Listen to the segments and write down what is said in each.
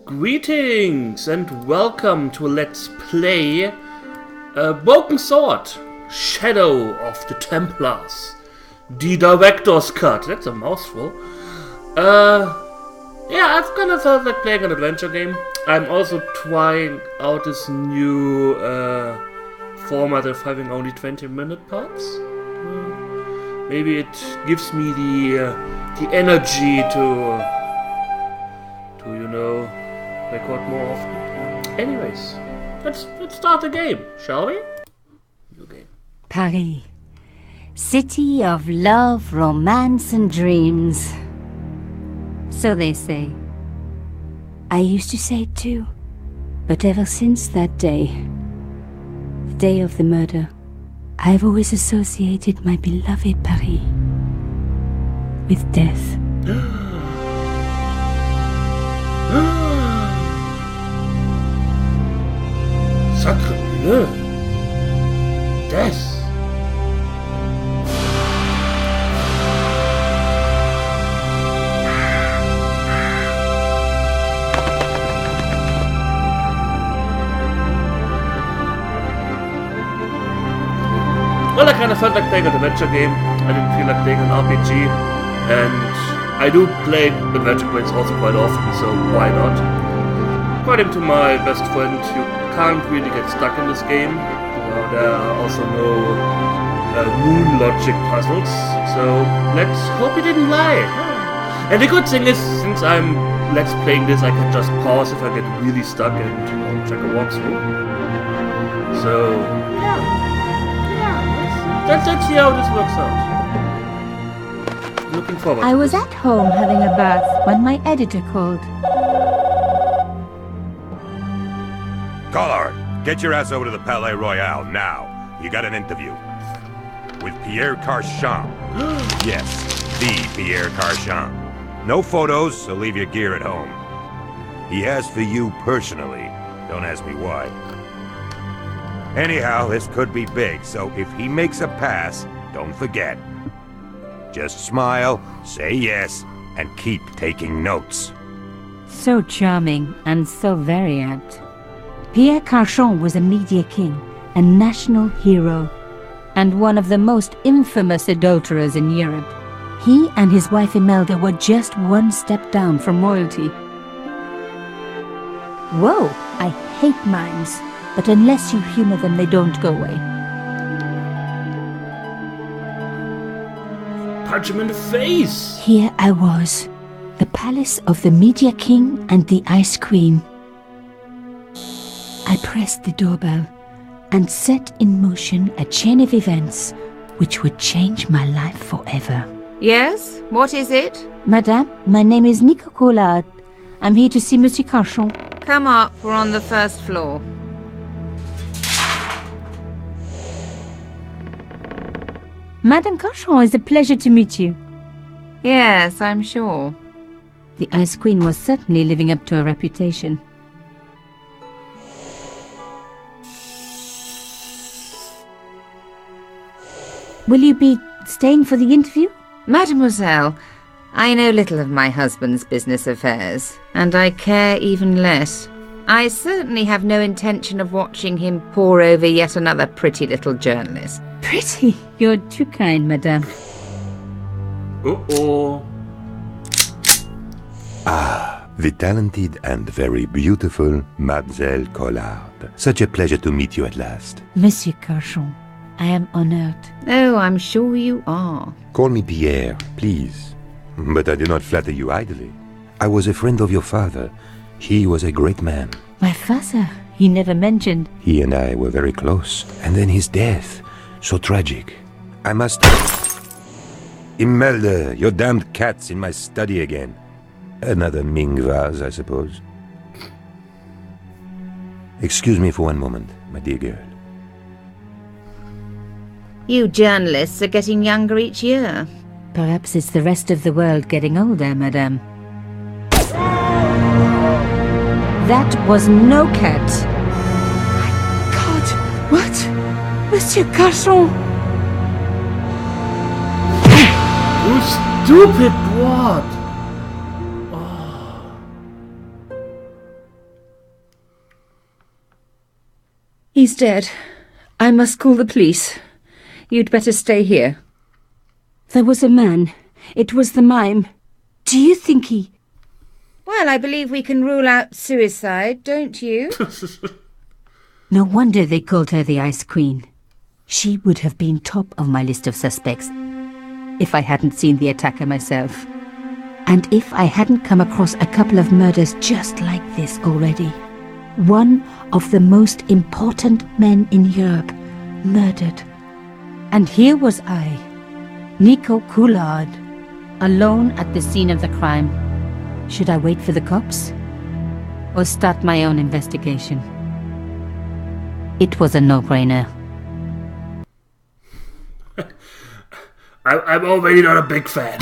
Greetings and welcome to Let's Play Broken Sword, Shadow of the Templars, the Director's Cut. That's a mouthful. Yeah, I've kind of felt like playing an adventure game. I'm also trying out this new format of having only 20-minute parts. Maybe it gives me the energy to record more often. Anyways, let's start the game, shall we? New game. Paris, city of love, romance and dreams. So they say. I used to say it too, but ever since that day, the day of the murder, I've always associated my beloved Paris with death. Sacre bleu! Death! Well, I kind of felt like playing an adventure game. I didn't feel like playing an RPG. And I do play adventure games also quite often, so why not? According to my best friend, you can't really get stuck in this game. There are also no moon logic puzzles, so let's hope he didn't lie. And the good thing is, since I'm let's playing this, I can just pause if I get really stuck and check a walkthrough. So yeah, let's see how this works out. Looking forward. I was at home having a bath when my editor called. Collard, get your ass over to the Palais Royal now. You got an interview. With Pierre Carchon. Yes, the Pierre Carchon. No photos, so leave your gear at home. He asked for you personally. Don't ask me why. Anyhow, this could be big, so if he makes a pass, don't forget. Just smile, say yes, and keep taking notes. So charming and so very apt. Pierre Carchon was a media king, a national hero, and one of the most infamous adulterers in Europe. He and his wife Imelda were just one step down from royalty. Whoa, I hate mimes, but unless you humor them, they don't go away. Punch him in the face! Here I was, the palace of the media king and the ice queen. I pressed the doorbell and set in motion a chain of events which would change my life forever. Yes? What is it? Madame, my name is Nico Collard. I'm here to see Monsieur Carchon. Come up, we're on the first floor. Madame Carchon, it's a pleasure to meet you. Yes, I'm sure. The Ice Queen was certainly living up to her reputation. Will you be staying for the interview? Mademoiselle, I know little of my husband's business affairs, and I care even less. I certainly have no intention of watching him pore over yet another pretty little journalist. Pretty? You're too kind, madame. Uh-oh. Ah, the talented and very beautiful Mademoiselle Collard. Such a pleasure to meet you at last. Monsieur Carchon, I am honored. Oh, I'm sure you are. Call me Pierre, please. But I do not flatter you idly. I was a friend of your father. He was a great man. My father? He never mentioned. He and I were very close. And then his death. So tragic. I must... Imelda, your damned cat's in my study again. Another Ming vase, I suppose. Excuse me for one moment, my dear girl. You journalists are getting younger each year. Perhaps it's the rest of the world getting older, madame. That was no cat. My God, what? Monsieur Carchon! You stupid what? He's dead. I must call the police. You'd better stay here. There was a man. It was the mime. Do you think he... Well, I believe we can rule out suicide, don't you? No wonder they called her the Ice Queen. She would have been top of my list of suspects if I hadn't seen the attacker myself. And if I hadn't come across a couple of murders just like this already. One of the most important men in Europe murdered. And here was I, Nico Coulard, alone at the scene of the crime. Should I wait for the cops? Or start my own investigation? It was a no-brainer. I'm already not a big fan.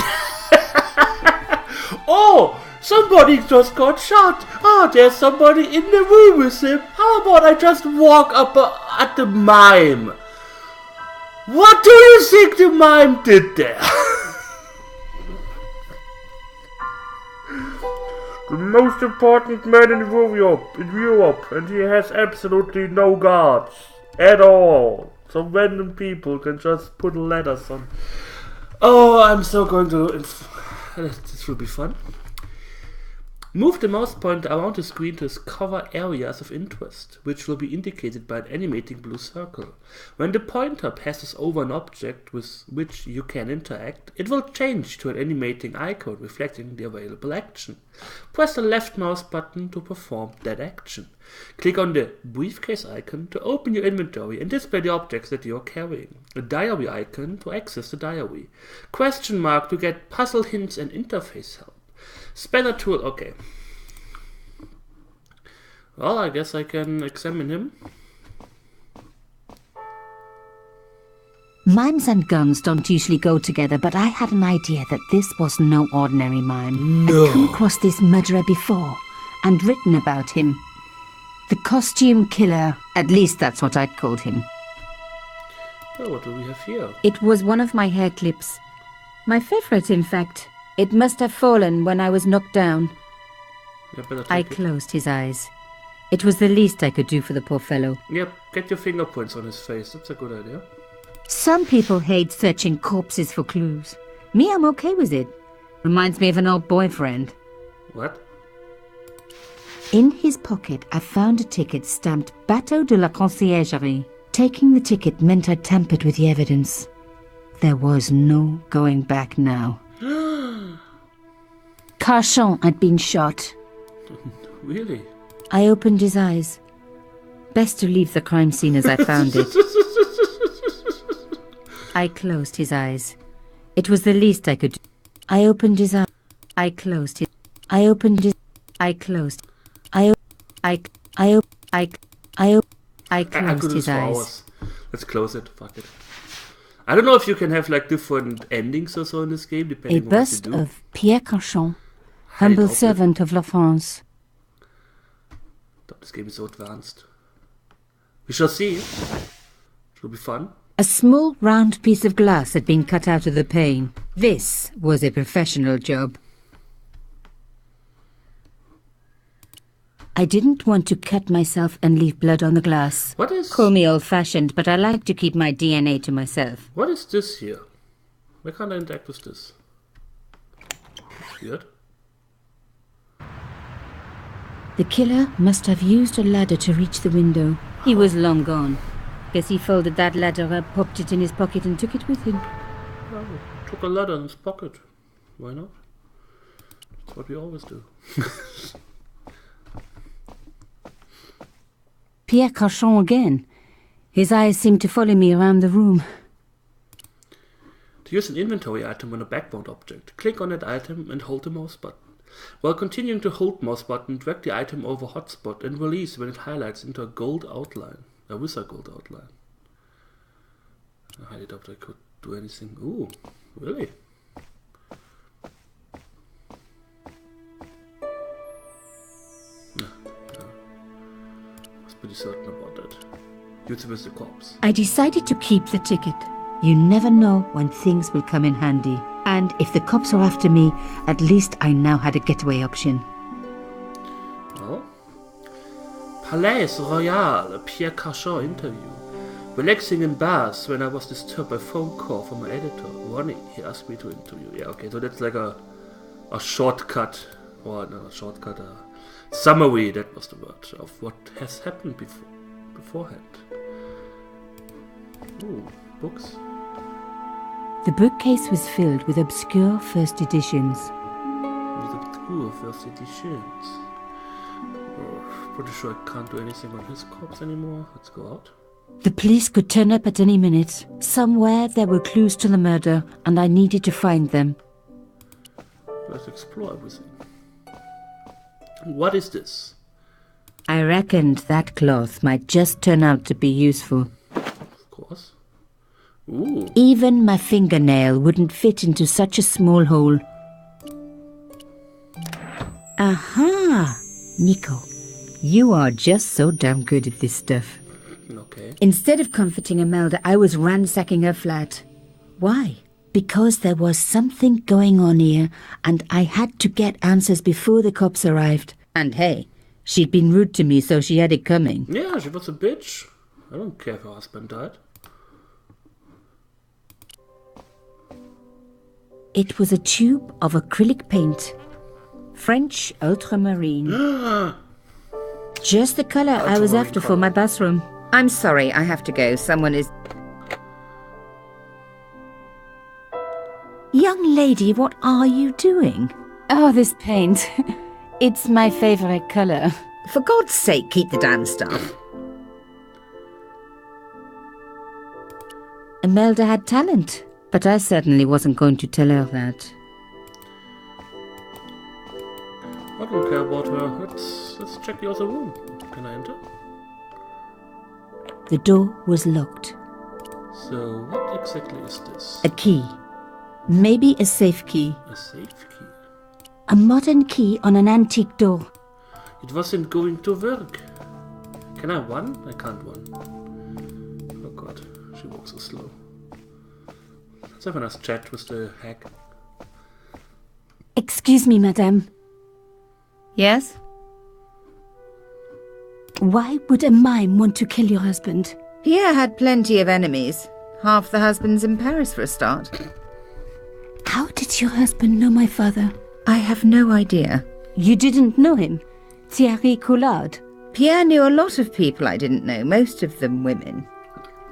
Oh, somebody just got shot. Oh, there's somebody in the room with him. How about I just walk up at the mime? What do you think the mime did there? The most important man in Europe, and he has absolutely no guards at all. Some random people can just put letters on. Oh, I'm so going to... This will be fun. Move the mouse pointer around the screen to discover areas of interest, which will be indicated by an animating blue circle. When the pointer passes over an object with which you can interact, it will change to an animating icon reflecting the available action. Press the left mouse button to perform that action. Click on the briefcase icon to open your inventory and display the objects that you are carrying. A diary icon to access the diary. Question mark to get puzzle hints and interface help. Spanner tool, okay. Well, I guess I can examine him. Mimes and guns don't usually go together, but I had an idea that this was no ordinary mime. No. I'd come across this murderer before and written about him. The costume killer, at least that's what I'd called him. Oh, what do we have here? It was one of my hair clips. My favorite, in fact. It must have fallen when I was knocked down. I closed his eyes. It was the least I could do for the poor fellow. Yep, get your fingerprints on his face. That's a good idea. Some people hate searching corpses for clues. Me, I'm okay with it. Reminds me of an old boyfriend. What? In his pocket, I found a ticket stamped Bateau de la Conciergerie. Taking the ticket meant I tampered with the evidence. There was no going back now. Carchon had been shot. Really? I opened his eyes. Best to leave the crime scene as I found it. I closed his eyes. It was the least I could do. I opened his eyes. I closed his. I opened his. I closed. I closed his eyes. Let's close it. Fuck it. I don't know if you can have like different endings or so in this game, depending A on what you bust do. of Pierre Carchon, humble servant of La France. This game is so advanced. We shall see. It will be fun. A small round piece of glass had been cut out of the pane. This was a professional job. I didn't want to cut myself and leave blood on the glass. What is... Call me old-fashioned, but I like to keep my DNA to myself. What is this here? Why can't I interact with this? That's weird. The killer must have used a ladder to reach the window. He was long gone. Guess he folded that ladder up, popped it in his pocket and took it with him. Oh, took a ladder in his pocket. Why not? That's what we always do. Pierre Carchon again. His eyes seemed to follow me around the room. To use an inventory item on a background object, click on that item and hold the mouse button. While continuing to hold mouse button, drag the item over hotspot and release when it highlights into a gold outline. A wizard gold outline. I highly doubt I could do anything. Ooh, really? No. I was pretty certain about that. Use it with the corpse. I decided to keep the ticket. You never know when things will come in handy. And if the cops are after me, at least I now had a getaway option. Well, Palais Royal, a Pierre Cardin interview. Relaxing in bars when I was disturbed by a phone call from my editor. Ronnie, he asked me to interview. Yeah, okay, so that's like a shortcut, or not a shortcut, a summary, that was the word, of what has happened beforehand. Ooh, books. The bookcase was filled with obscure first editions. With obscure first editions. Oh, pretty sure I can't do anything on his corpse anymore. Let's go out. The police could turn up at any minute. Somewhere there were clues to the murder, and I needed to find them. Let's explore everything. What is this? I reckoned that cloth might just turn out to be useful. Of course. Ooh. Even my fingernail wouldn't fit into such a small hole. Aha! Nico, you are just so damn good at this stuff. Okay. Instead of comforting Imelda, I was ransacking her flat. Why? Because there was something going on here, and I had to get answers before the cops arrived. And hey, she'd been rude to me, so she had it coming. Yeah, she was a bitch. I don't care if her husband died. It was a tube of acrylic paint. French ultramarine. Just the colour I was after for my bathroom. I'm sorry, I have to go. Someone is... Young lady, what are you doing? Oh, this paint. It's my favourite colour. For God's sake, keep the damn stuff. Imelda had talent, but I certainly wasn't going to tell her that. I don't care about her. Let's check the other room. Can I enter? The door was locked. So, what exactly is this? A key. Maybe a safe key. A safe key. A modern key on an antique door. It wasn't going to work. Can I run? I can't run. Oh god, she walks so slow. Let's have a nice chat with the hack. Excuse me, madame. Yes? Why would a mime want to kill your husband? Pierre had plenty of enemies. Half the husbands in Paris for a start. How did your husband know my father? I have no idea. You didn't know him? Thierry Collard? Pierre knew a lot of people I didn't know, most of them women.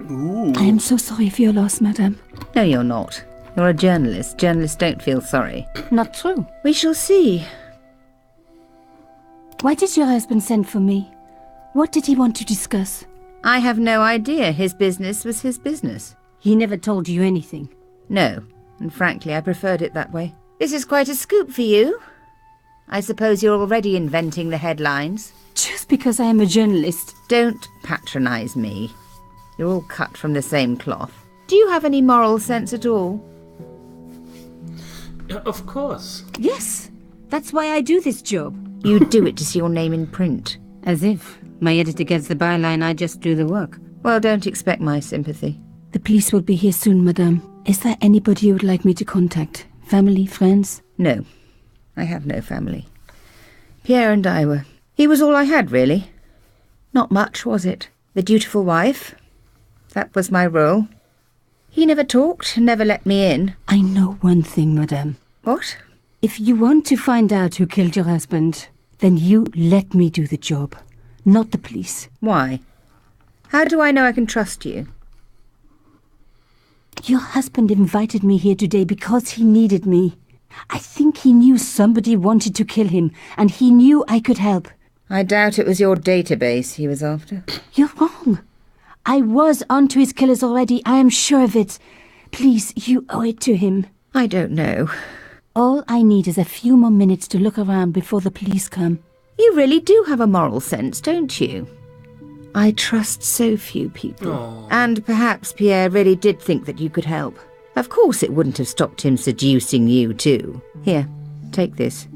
Ooh. I am so sorry for your loss, madame. No, you're not. You're a journalist. Journalists don't feel sorry. Not true. We shall see. Why did your husband send for me? What did he want to discuss? I have no idea. His business was his business. He never told you anything. No, and frankly, I preferred it that way. This is quite a scoop for you. I suppose you're already inventing the headlines. Just because I am a journalist. Don't patronise me. You're all cut from the same cloth. Do you have any moral sense at all? Yeah, of course. Yes, that's why I do this job. You do it to see your name in print. As if. My editor gets the byline, I just do the work. Well, don't expect my sympathy. The police will be here soon, madame. Is there anybody you would like me to contact? Family, friends? No, I have no family. Pierre and I were... He was all I had, really. Not much, was it? The dutiful wife. That was my role. He never talked, never let me in. I know one thing, madame. What? If you want to find out who killed your husband, then you let me do the job, not the police. Why? How do I know I can trust you? Your husband invited me here today because he needed me. I think he knew somebody wanted to kill him, and he knew I could help. I doubt it was your database he was after. You're wrong. I was onto his killers already, I am sure of it. Please, you owe it to him. I don't know. All I need is a few more minutes to look around before the police come. You really do have a moral sense, don't you? I trust so few people. Aww. And perhaps Pierre really did think that you could help. Of course it wouldn't have stopped him seducing you too. Here, take this.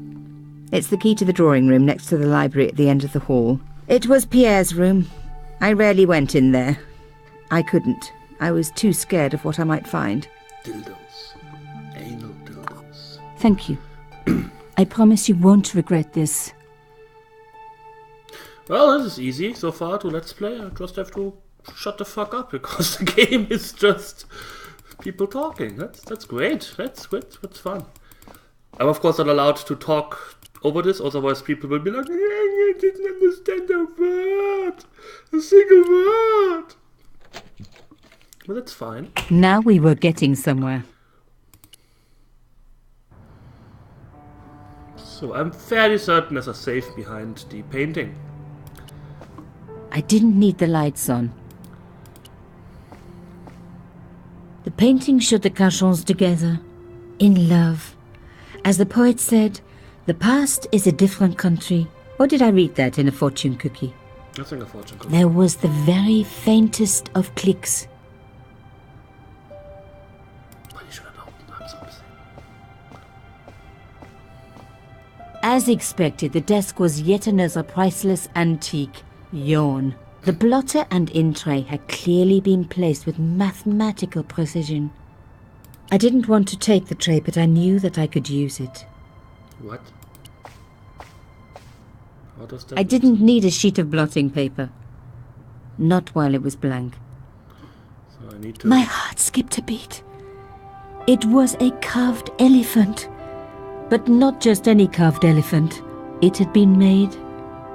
It's the key to the drawing room next to the library at the end of the hall. It was Pierre's room. I rarely went in there. I couldn't. I was too scared of what I might find. Dildos. Anal dildos. Thank you. I promise you won't regret this. Well, this is easy so far to Let's Play. I just have to shut the fuck up because the game is just people talking. That's great. That's fun. I'm of course not allowed to talk over this, otherwise people will be like, I didn't understand a word, a single word. But that's fine. Now we were getting somewhere. So I'm fairly certain there's a safe behind the painting. I didn't need the lights on. The painting showed the Cachons together, in love. As the poet said, the past is a different country. Or did I read that in a fortune cookie? I think a fortune cookie. There was the very faintest of clicks. But you should have opened up something. As expected, the desk was yet another priceless antique. Yawn. The blotter and in tray had clearly been placed with mathematical precision. I didn't want to take the tray, but I knew that I could use it. What? How does that I didn't need a sheet of blotting paper. Not while it was blank. So I need to... My heart skipped a beat. It was a carved elephant. But not just any carved elephant. It had been made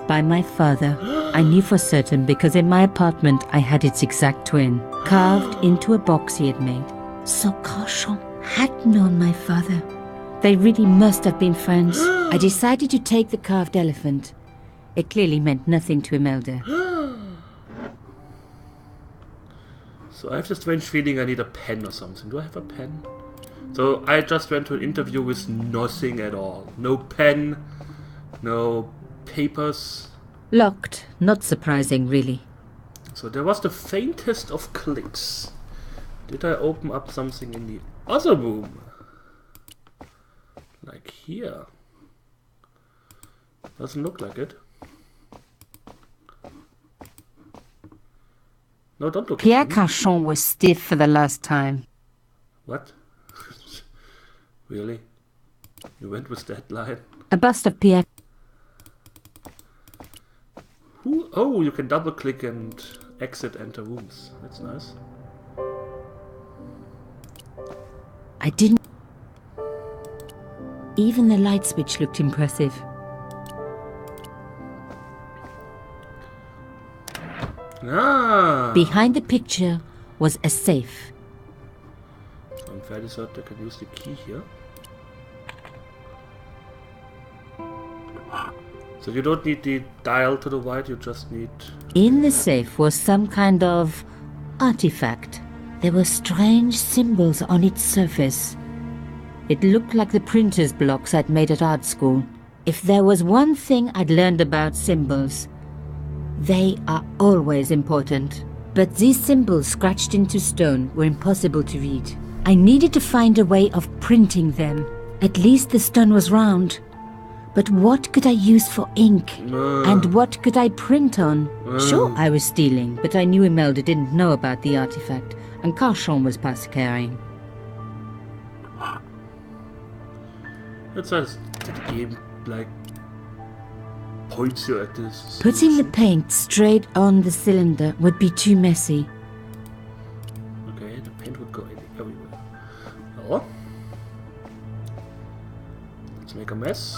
by my father. I knew for certain because in my apartment I had its exact twin, carved into a box he had made. So Cachon had known my father. They really must have been friends. I decided to take the carved elephant. It clearly meant nothing to Imelda. So I have this strange feeling I need a pen or something. Do I have a pen? So I just went to an interview with nothing at all. No pen, no papers. Locked. Not surprising, really. So there was the faintest of clicks. Did I open up something in the other room? Like here. Doesn't look like it. No, don't look Pierre at me. Cachon was stiff for the last time. What? Really? You went with that line? A bust of Pierre. Who? Oh, you can double click and exit enter rooms. That's nice. I didn't... Even the light switch looked impressive. Ah! Behind the picture was a safe. So I'm fairly certain I can use the key here. So you don't need the dial to the right, you just need... In the safe was some kind of artifact. There were strange symbols on its surface. It looked like the printer's blocks I'd made at art school. If there was one thing I'd learned about symbols, they are always important. But these symbols scratched into stone were impossible to read. I needed to find a way of printing them. At least the stone was round. But what could I use for ink? And what could I print on? Sure, I was stealing, but I knew Imelda didn't know about the artifact, and Cachon was past caring. It says the game, like, points you at this. Putting the paint straight on the cylinder would be too messy. Okay, the paint would go everywhere. Oh. Let's make a mess.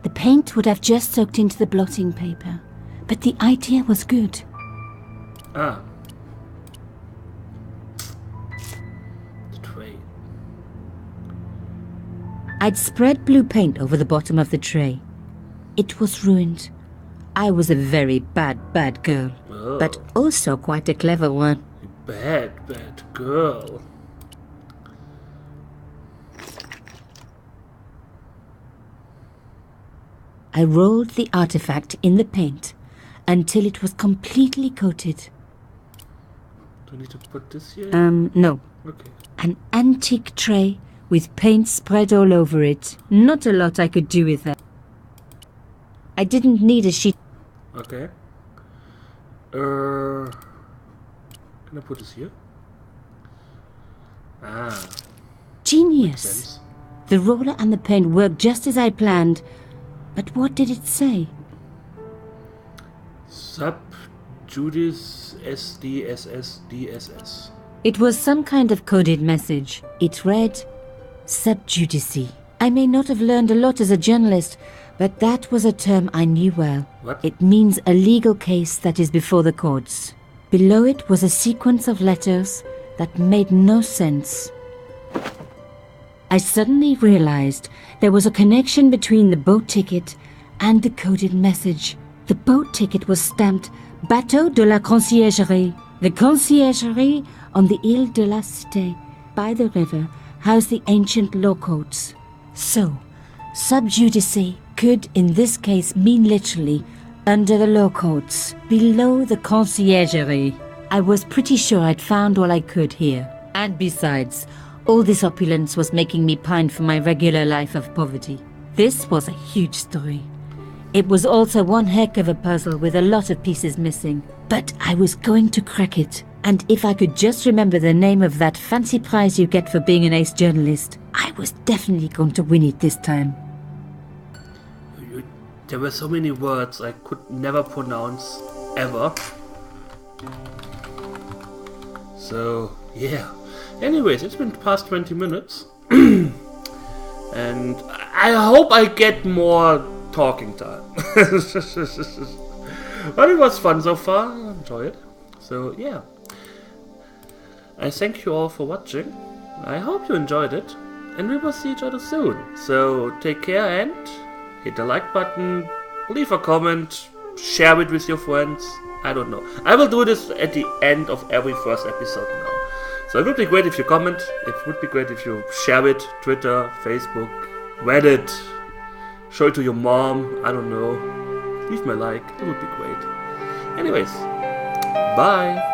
The paint would have just soaked into the blotting paper, but the idea was good. Ah. The tray. I'd spread blue paint over the bottom of the tray. It was ruined. I was a very bad girl, Oh. but also quite a clever one. Bad girl. I rolled the artifact in the paint until it was completely coated. Do I need to put this here? No. Okay. An antique tray with paint spread all over it. Not a lot I could do with that. I didn't need a sheet. Okay. Can I put this here? Ah, Genius. sense. The roller and the paint worked just as I planned, But what did it say? Sub Judice SDSS. It was some kind of coded message. It read, Sub Judice. I may not have learned a lot as a journalist, but that was a term I knew well. What? It means a legal case that is before the courts. Below it was a sequence of letters that made no sense. I suddenly realized there was a connection between the boat ticket and the coded message. The boat ticket was stamped Bateau de la Conciergerie. The conciergerie on the Ile de la Cité, by the river, housed the ancient law courts. So, sub judice could in this case mean literally under the law courts, below the conciergerie. I was pretty sure I'd found all I could here. And besides, all this opulence was making me pine for my regular life of poverty. This was a huge story. It was also one heck of a puzzle with a lot of pieces missing. But I was going to crack it. And if I could just remember the name of that fancy prize you get for being an ace journalist, I was definitely going to win it this time. There were so many words I could never pronounce, ever. So, yeah. Anyways, it's been past 20 minutes. And I hope I get more talking time. But it was fun so far. I enjoyed it. So, yeah. I thank you all for watching. I hope you enjoyed it. And we will see each other soon. So, take care and hit the like button, leave a comment, share it with your friends. I don't know. I will do this at the end of every first episode now. So it would be great if you comment. It would be great if you share it. Twitter, Facebook, Reddit. Show it to your mom. I don't know. Leave me a like. It would be great. Anyways, bye.